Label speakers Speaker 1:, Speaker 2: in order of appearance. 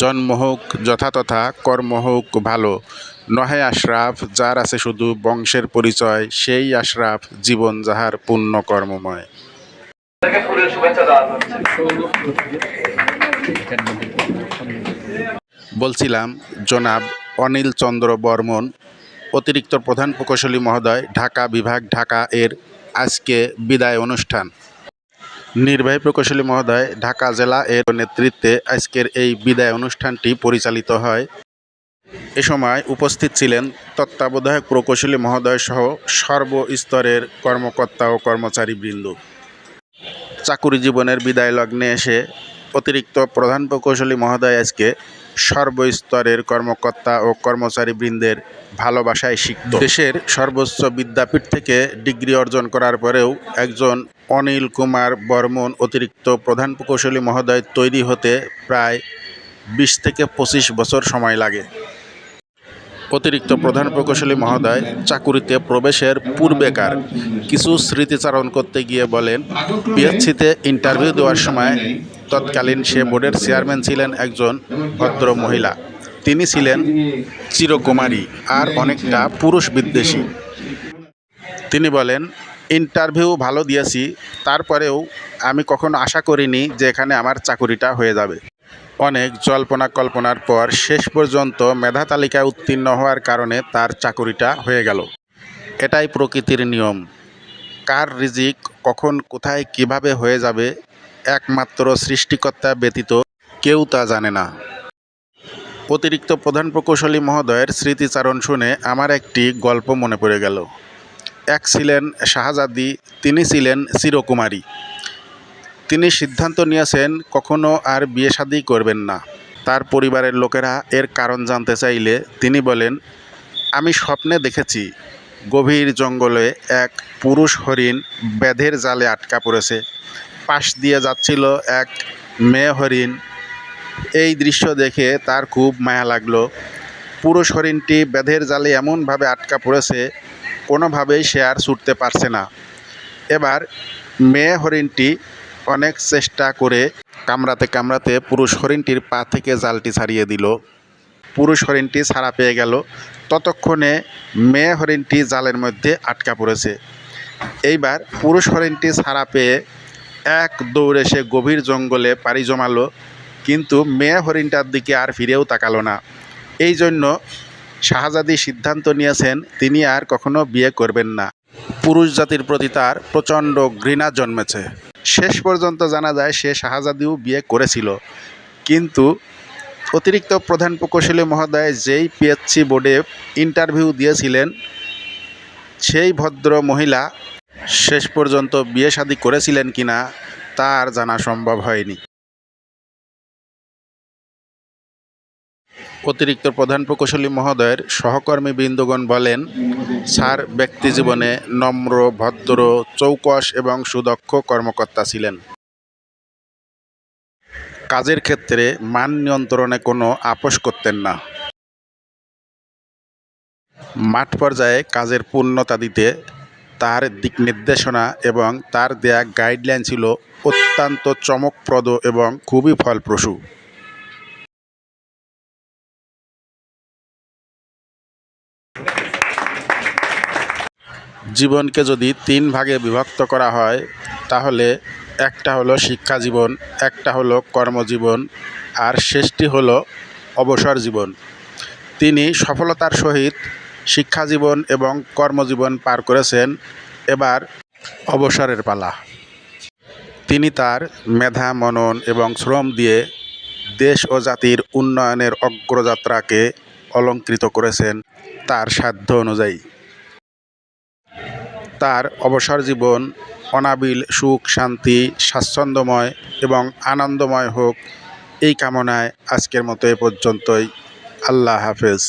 Speaker 1: জন্ম হোক যথাতথা, কর্ম হোক ভালো, নহে আশরাফ যার আছে শুধু বংশের পরিচয়, সেই আশরাফ জীবন যাহার পুণ্য কর্মময়। বলছিলাম জনাব অনিল চন্দ্র বর্মন, অতিরিক্ত প্রধান প্রকৌশলী মহোদয়, ঢাকা বিভাগ, ঢাকা এর আজকে বিদায় অনুষ্ঠান। নির্বাহী প্রকৌশলী মহোদয়, ঢাকা জেলা এর নেতৃত্বে আজকের এই বিদায় অনুষ্ঠানটি পরিচালিত হয়। এ সময় উপস্থিত ছিলেন তত্ত্বাবধায়ক প্রকৌশলী মহোদয় সহ সর্বস্তরের কর্মকর্তা ও কর্মচারীবৃন্দ। চাকুরি জীবনের বিদায় লগ্নে এসে অতিরিক্ত প্রধান প্রকৌশলী মহোদয় আজকে সর্বস্তরের কর্মকর্তা ও কর্মচারীবৃন্দের ভালোবাসায় সিক্ত। দেশের সর্বোচ্চ বিদ্যাপীঠ থেকে ডিগ্রি অর্জন করার পরেও একজন অনিল কুমার বর্মন অতিরিক্ত প্রধান প্রকৌশলী মহোদয় তৈরি হতে প্রায় 20 থেকে 25 বছর সময় লাগে। অতিরিক্ত প্রধান প্রকৌশলী মহোদয় চাকুরিতে প্রবেশের পূর্বেকার কিছু স্মৃতিচারণ করতে গিয়ে বলেন, পিএসসিতে ইন্টারভিউ দেওয়ার সময় তৎকালীন সে বোর্ডের চেয়ারম্যান ছিলেন একজন ভদ্র মহিলা। তিনি ছিলেন চিরকুমারী আর অনেকটা পুরুষ বিদ্বেষী। তিনি বলেন, ইন্টারভিউ ভালো দিয়েছি, তারপরেও আমি কখনো আশা করিনি যে এখানে আমার চাকুরিটা হয়ে যাবে। অনেক জল্পনা কল্পনার পর শেষ পর্যন্ত মেধা তালিকায় উত্তীর্ণ হওয়ার কারণে তার চাকুরিটা হয়ে গেল। এটাই প্রকৃতির নিয়ম। কার রিজিক কখন কোথায় কিভাবে হয়ে যাবে একমাত্র সৃষ্টিকর্তা ব্যতীত কেউ তা জানে না। অতিরিক্ত প্রধান প্রকৌশলী মহোদয়ের স্মৃতিচারণ শুনে আমার একটি গল্প মনে পড়ে গেল। এক ছিলেন শাহজাদি, তিনি ছিলেন চিরকুমারী। তিনি সিদ্ধান্ত নিয়েছেন কখনো আর বিয়ে শাদী করবেন না। তার পরিবারের লোকেরা এর কারণ জানতে চাইলে তিনি বলেন, আমি স্বপ্নে দেখেছি গভীর জঙ্গলে এক পুরুষ হরিণ ব্যাধের জালে আটকা পড়েছে। পাশ দিয়ে যাচ্ছিল এক মেয়ে হরিণ। এই দৃশ্য দেখে তার খুব মায়া লাগলো। পুরুষ হরিণটি ব্যাধের জালে এমনভাবে আটকা পড়েছে, কোনোভাবেই সে আর ছুটতে পারছে না। এবার মেয়ে হরিণটি অনেক চেষ্টা করে কামড়াতে কামড়াতে পুরুষ হরিণটির পা থেকে জালটি ছাড়িয়ে দিল। পুরুষ হরিণটি ছাড়া পেয়ে গেল। ততক্ষণে মেয়ে হরিণটি জালের মধ্যে আটকা পড়েছে। এইবার পুরুষ হরিণটি ছাড়া পেয়ে এক দৌড়ে সে গভীর জঙ্গলে পাড়ি জমালো, কিন্তু মেয়ে হরিণটার দিকে আর ফিরেও তাকালো না। এই জন্য শাহজাদি সিদ্ধান্ত নিয়েছেন তিনি আর কখনো বিয়ে করবেন না। পুরুষ জাতির প্রতি তার প্রচণ্ড ঘৃণা জন্মেছে। শেষ পর্যন্ত জানা যায় সে শাহজাদিও বিয়ে করেছিল, কিন্তু অতিরিক্ত প্রধান প্রকৌশলী মহোদয় যেই পিএসসি বোর্ডে ইন্টারভিউ দিয়েছিলেন সেই ভদ্র মহিলা শেষ পর্যন্ত বিয়ে শাদী করেছিলেন কিনা তা আর জানা সম্ভব হয়নি। অতিরিক্ত প্রধান প্রকৌশলী মহোদয়ের সহকর্মী বৃন্দগণ বলেন, স্যার ব্যক্তিজীবনে নম্র, ভদ্র, চৌকস এবং সুদক্ষ কর্মকর্তা ছিলেন। কাজের ক্ষেত্রে মান নিয়ন্ত্রণে কোনো আপোষ করতেন না। মাঠ পর্যায়ে কাজের পূর্ণতা দিতে তার দিক নির্দেশনা এবং তার দেয়া গাইডলাইন ছিল অত্যন্ত চমকপ্রদ এবং খুবই ফলপ্রসূ। জীবনকে যদি 3 ভাগে বিভক্ত করা হয় তাহলে একটা হলো শিক্ষা জীবন, একটা হলো কর্মজীবন, আর শেষটি হলো অবসর জীবন। তিনি সফলতার সহিত শিক্ষা জীবন এবং কর্মজীবন পার করেছেন। এবার অবসরের পালা। তিনি তার মেধা, মনন এবং শ্রম দিয়ে দেশ ও জাতির উন্নয়নের অগ্রযাত্রাকে অলংকৃত করেছেন তার সাধ্য অনুযায়ী। তার অবসর জীবন অনাবিল সুখ, শান্তি, স্বাচ্ছন্দ্যময় এবং আনন্দময় হোক, এই কামনায় আজকের মতো এ পর্যন্তই। আল্লাহ হাফেজ।